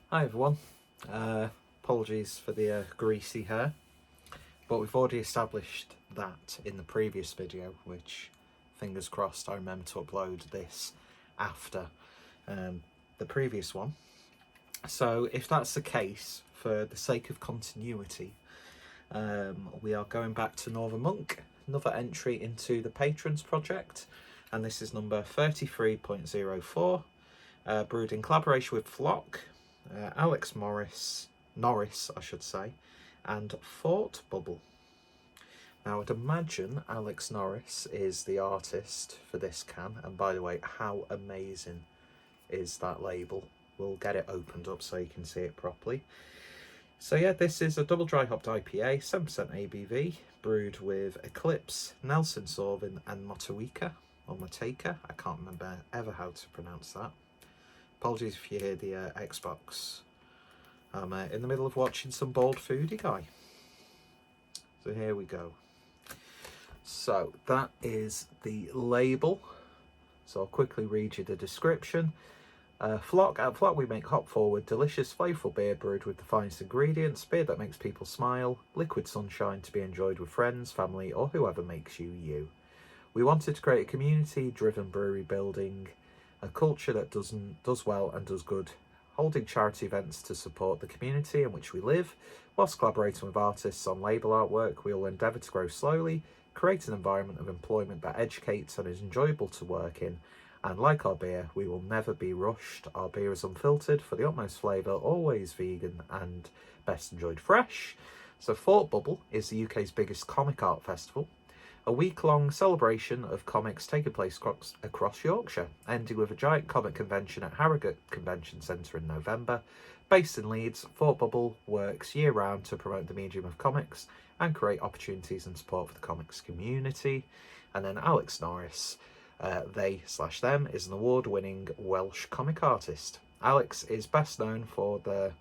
Hi everyone, apologies for the greasy hair, but we've already established that in the previous video, which fingers crossed I remember to upload this after the previous one. So if that's the case, for the sake of continuity, we are going back to Northern Monk, another entry into the Patrons project, and this is number 33.04, brewed in collaboration with Floc, Alex Norris, I should say, and Thought Bubble. Now, I'd imagine Alex Norris is the artist for this can, and by the way, how amazing is that label? We'll get it opened up so you can see it properly. So yeah, this is a double dry hopped IPA, 7% ABV, brewed with Eclipse, Nelson Sauvin and Motueka, or Motueka. I can't remember ever how to pronounce that. Apologies if you hear the Xbox. I'm in the middle of watching some Bald Foodie Guy. So here we go. So that is the label. So I'll quickly read you the description. Floc. At Floc we make hop forward, delicious, flavourful beer brewed with the finest ingredients, beer that makes people smile, liquid sunshine to be enjoyed with friends, family or whoever makes you you. We wanted to create a community-driven brewery building a culture that does well and does good, holding charity events to support the community in which we live, whilst collaborating with artists on label artwork. We will endeavour to grow slowly, create an environment of employment that educates and is enjoyable to work in, and like our beer, we will never be rushed. Our beer is unfiltered for the utmost flavour, always vegan and best enjoyed fresh. So Thought Bubble is the UK's biggest comic art festival, a week-long celebration of comics taking place across Yorkshire, ending with a giant comic convention at Harrogate Convention Centre in November. Based in Leeds, Thought Bubble works year-round to promote the medium of comics and create opportunities and support for the comics community. And then Alex Norris, they/them, is an award-winning Welsh comic artist. Alex is best known for the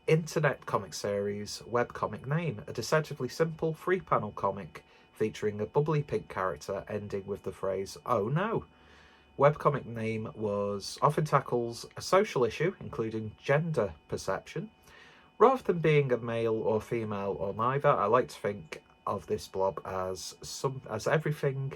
internet comic series Webcomic Name, a deceptively simple three-panel comic featuring a bubbly pink character ending with the phrase, "Oh no." Webcomic Name often tackles a social issue, including gender perception. Rather than being a male or female or neither, I like to think of this blob as everything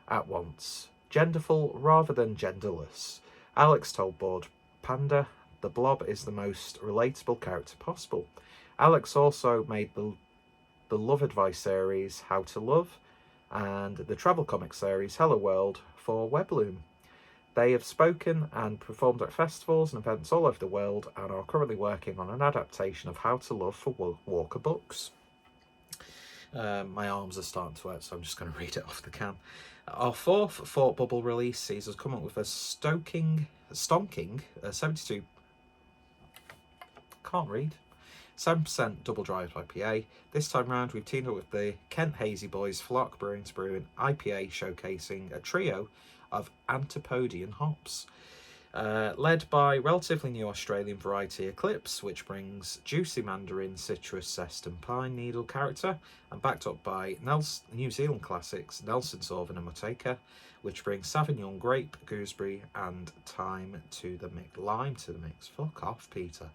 at once. Genderful rather than genderless. Alex told Board Panda, the blob is the most relatable character possible. Alex also made the Love Advice series How to Love and the travel comic series Hello World for Webloom. They have spoken and performed at festivals and events all over the world and are currently working on an adaptation of How to Love for Walker Books. My arms are starting to hurt, so I'm just going to read it off the can. Our fourth Thought Bubble release sees us come up with a stonking 72. Can't read. 7% double dry IPA. This time round, we've teamed up with the Kent Hazy Boys Floc Brewing to brew an IPA showcasing a trio of antipodean hops. Led by relatively new Australian variety Eclipse, which brings juicy mandarin, citrus, zest and pine needle character, and backed up by New Zealand classics Nelson Sauvin and Motueka, which brings Sauvignon, grape, gooseberry and lime to the mix. Fuck off, Peter.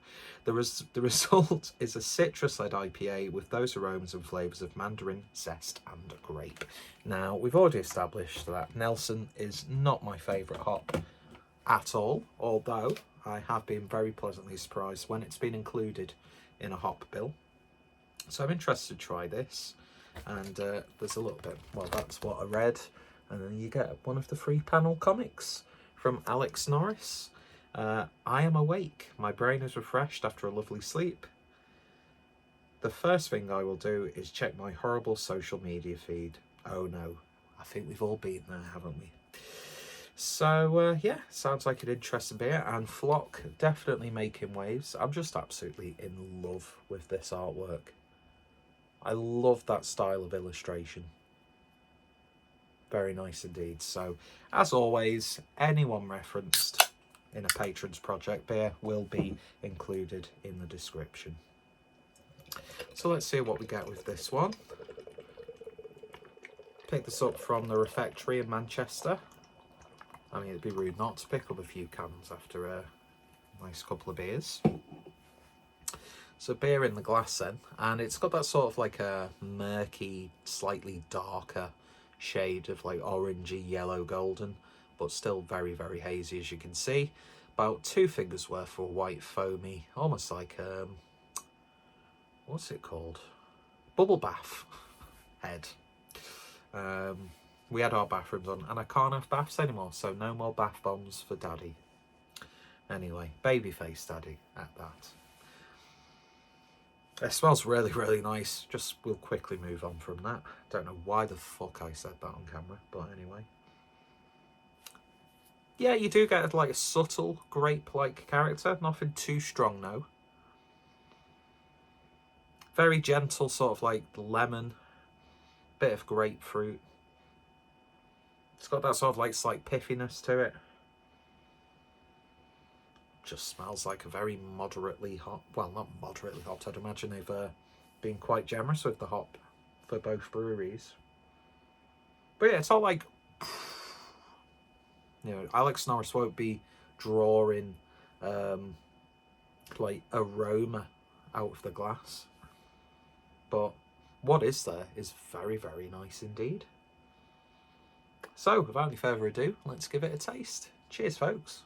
The result is a citrus-led IPA with those aromas and flavours of mandarin, zest and grape. Now, we've already established that Nelson is not my favourite hop at all, although I have been very pleasantly surprised when it's been included in a hop bill. So I'm interested to try this, and there's a little bit, well, that's what I read, and then you get one of the free panel comics from Alex Norris. I am awake, my brain is refreshed after a lovely sleep. The first thing I will do is check my horrible social media feed. Oh no, I think we've all been there, haven't we? So yeah, sounds like an interesting beer, and Floc definitely making waves. I'm just absolutely in love with this artwork. I love that style of illustration. Very nice indeed. So as always, anyone referenced in a Patrons Project beer will be included in the description. So let's see what we get with this one. Picked this up from the Refectory in Manchester. I mean, it'd be rude not to pick up a few cans after Nice couple of beers. So beer in the glass then, and it's got that sort of like a murky, slightly darker shade of like orangey, yellow, golden, but still very, very hazy as you can see. About 2 fingers worth of white foamy, almost like what's it called? Bubble bath head. We had our bathrooms on, and I can't have baths anymore, so no more bath bombs for Daddy. Anyway, babyface Daddy at that. It smells really, really nice. Just we'll quickly move on from that. Don't know why the fuck I said that on camera, but anyway. Yeah, you do get like a subtle grape-like character. Nothing too strong, no. Very gentle, sort of like lemon, bit of grapefruit. It's got that sort of like slight piffiness to it. Just smells like a very moderately hot, well, not moderately hot, I'd imagine they've been quite generous with the hop for both breweries. But yeah, it's all like, you know, Alex Norris won't be drawing like aroma out of the glass, but what is there is very, very nice indeed. So without any further ado, let's give it a taste. Cheers, folks.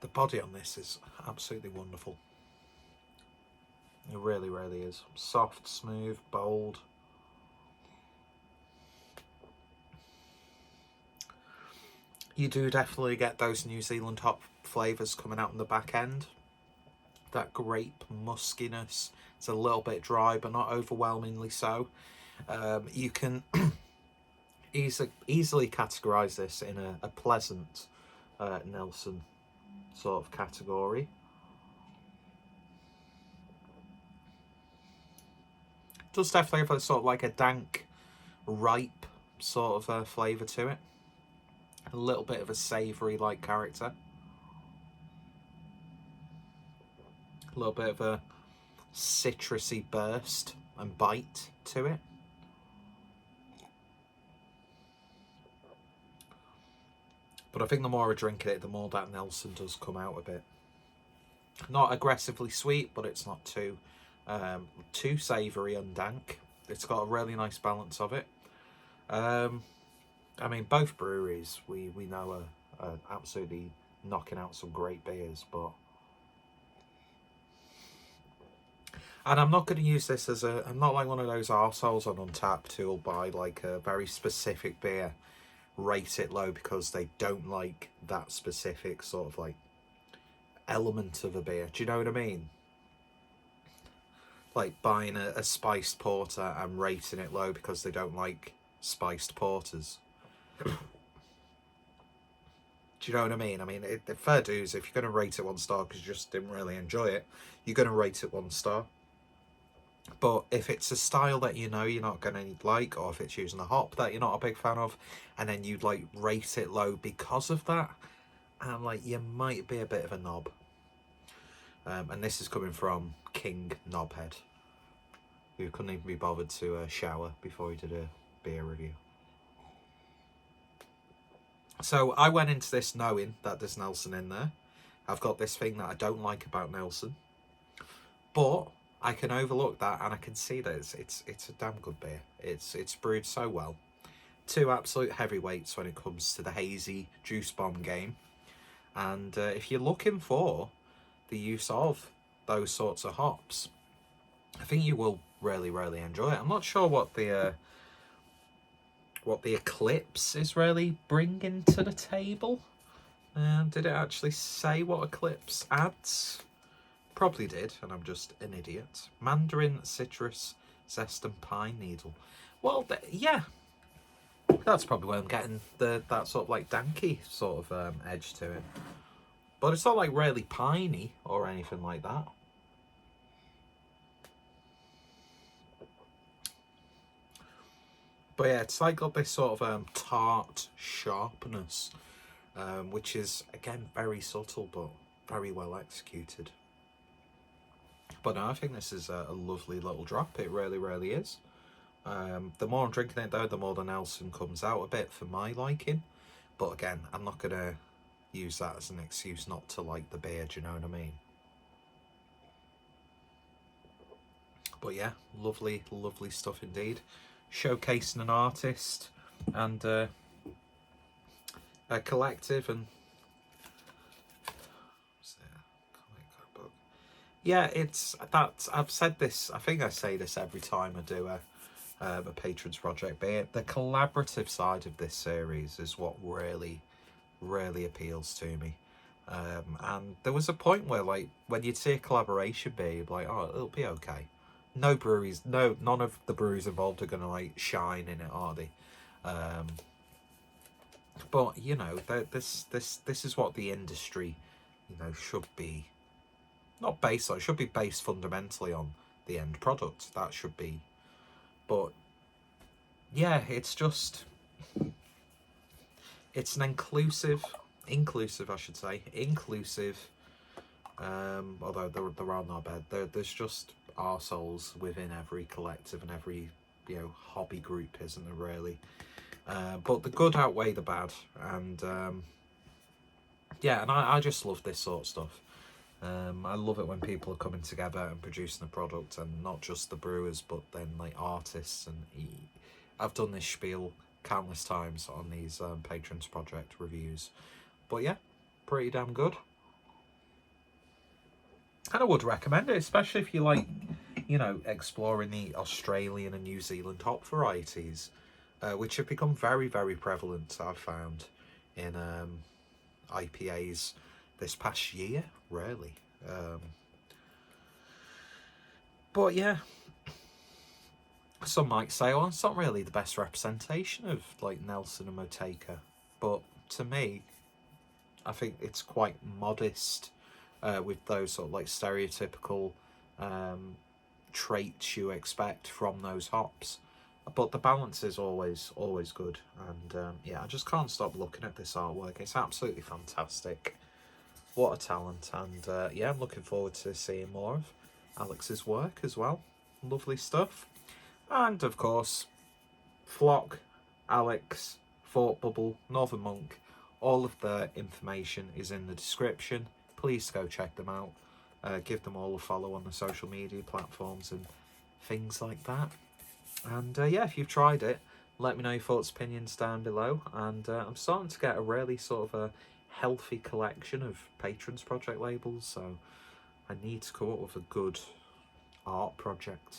The body on this is absolutely wonderful. It really, really is. Soft, smooth, bold. You do definitely get those New Zealand hop flavours coming out on the back end. That grape muskiness. It's a little bit dry, but not overwhelmingly so. You can easily categorise this in a pleasant Nelson sort of category. Does definitely have a sort of like a dank, ripe sort of flavour to it. A little bit of a savoury like character. A little bit of a citrusy burst and bite to it. But I think the more I drink it, the more that Nelson does come out a bit. Not aggressively sweet, but it's not too savoury and dank. It's got a really nice balance of it. I mean, both breweries we know are absolutely knocking out some great beers, but... And I'm not going to use this as I'm not like one of those arseholes on Untappd who'll buy like a very specific beer, rate it low because they don't like that specific sort of like element of a beer. Do you know what I mean? Like buying a spiced porter and rating it low because they don't like spiced porters. Do you know what I mean? I mean, fair dues, if you're going to rate it 1 star because you just didn't really enjoy it, you're going to rate it 1 star. But if it's a style that you know you're not going to like, or if it's using a hop that you're not a big fan of, and then you'd like rate it low because of that, I'm like, you might be a bit of a knob. And this is coming from King Knobhead, who couldn't even be bothered to shower before he did a beer review. So I went into this knowing that there's Nelson in there. I've got this thing that I don't like about Nelson, but I can overlook that and I can see that it's a damn good beer. It's brewed so well. 2 absolute heavyweights when it comes to the hazy juice bomb game. And if you're looking for the use of those sorts of hops, I think you will really, really enjoy it. I'm not sure what the Eclipse is really bringing to the table. Did it actually say what Eclipse adds? Probably did, and I'm just an idiot. Mandarin, citrus, zest and pine needle. Well, yeah, that's probably where I'm getting that sort of like danky sort of edge to it. But it's not like really piney or anything like that. But yeah, it's like got this sort of tart sharpness, which is, again, very subtle but very well executed. But no, I think this is a lovely little drop. It really, really is. The more I'm drinking it though, the more the Nelson comes out a bit for my liking. But again, I'm not going to use that as an excuse not to like the beer, do you know what I mean? But yeah, lovely, lovely stuff indeed. Showcasing an artist and a collective, and yeah, it's that. I've said this, I think I say this every time I do a patrons project, but the collaborative side of this series is what really, really appeals to me. And there was a point where, like, when you'd see a collaboration beer, you'd be like, oh, it'll be okay. No breweries, none of the breweries involved are gonna like shine in it, are they? But you know, this is what the industry, you know, should be. Not based on. It should be based fundamentally on the end product. That should be. But yeah, it's just. It's an inclusive, I should say, inclusive. Although there are not bad. There's just arseholes within every collective and every, you know, hobby group, isn't there really? But the good outweigh the bad, and yeah, and I just love this sort of stuff. I love it when people are coming together and producing a product, and not just the brewers, but then like artists. And I've done this spiel countless times on these Patrons Project reviews. But yeah, pretty damn good. And I would recommend it, especially if you like, you know, exploring the Australian and New Zealand hop varieties, which have become very, very prevalent, I've found, in IPAs this past year, really. But yeah, some might say, well, it's not really the best representation of like Nelson and Motueka, but to me, I think it's quite modest with those sort of like stereotypical traits you expect from those hops. But the balance is always good, and yeah, I just can't stop looking at this artwork. It's absolutely fantastic. What a talent, and yeah, I'm looking forward to seeing more of Alex's work as well. Lovely stuff. And of course, Floc, Alex, Fort Bubble, Northern Monk, all of their information is in the description. Please go check them out. Give them all a follow on the social media platforms and things like that. And yeah, if you've tried it, let me know your thoughts, opinions down below. And I'm starting to get a really sort of a healthy collection of Patrons Project labels, so I need to come up with a good art project.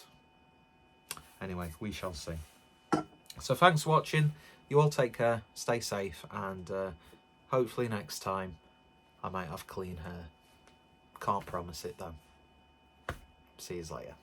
Anyway, we shall see. So thanks for watching. You all take care, stay safe, and hopefully next time I might have clean hair. Can't promise it though. See you later.